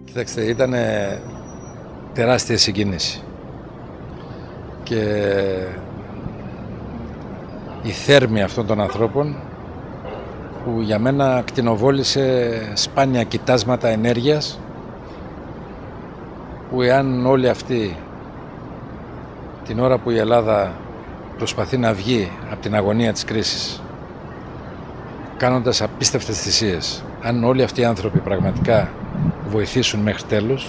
Κοιτάξτε, ήταν τεράστια συγκίνηση και η θέρμη αυτών των ανθρώπων που για μένα κτηνοβόλησε σπάνια κοιτάσματα ενέργειας, που εάν όλοι αυτοί την ώρα που η Ελλάδα προσπαθεί να βγει από την αγωνία της κρίσης κάνοντας απίστευτες θυσίες, αν όλοι αυτοί οι άνθρωποι πραγματικά βοηθήσουν μέχρι τέλους,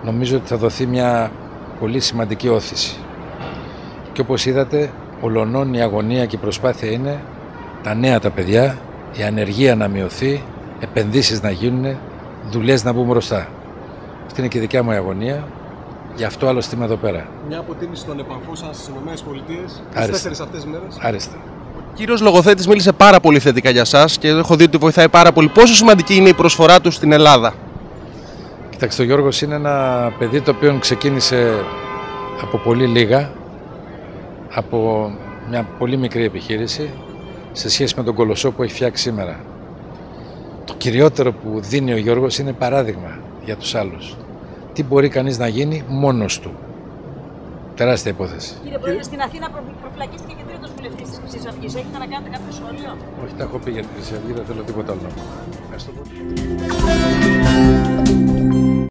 νομίζω ότι θα δοθεί μια πολύ σημαντική όθηση. Και όπως είδατε, ολονών η αγωνία και η προσπάθεια είναι τα νέα τα παιδιά, η ανεργία να μειωθεί, επενδύσεις να γίνουν, δουλειές να μπουν μπροστά. Αυτή είναι και η δικιά μου αγωνία, γι' αυτό άλλωστε είμαι εδώ πέρα. Μια αποτίμηση των επαφών σας στις ΗΠΑ τις 4 αυτές μέρες. Άριστα. Ο κύριος λογοθέτης μίλησε πάρα πολύ θετικά για σας και έχω δει ότι βοηθάει πάρα πολύ. Πόσο σημαντική είναι η προσφορά του στην Ελλάδα? Κοιτάξτε, ο Γιώργος είναι ένα παιδί το οποίο ξεκίνησε από πολύ λίγα, από μια πολύ μικρή επιχείρηση, σε σχέση με τον κολοσσό που έχει φτιάξει σήμερα. Το κυριότερο που δίνει ο Γιώργος είναι παράδειγμα για τους άλλους. Τι μπορεί κανείς να γίνει μόνος του. Τεράστια υπόθεση. Κύριε Πρόεδρε, στην Αθήνα προφυλακίστηκε και τρίτος βουλευτής της Χρυσής Αυγής. Έχετε να κάνετε κάποιο σχόλιο? Όχι, τα έχω πει για τη Χρυσή Αυγή, δεν θέλω τίποτα άλλο να πω. Ευχαριστώ πολύ.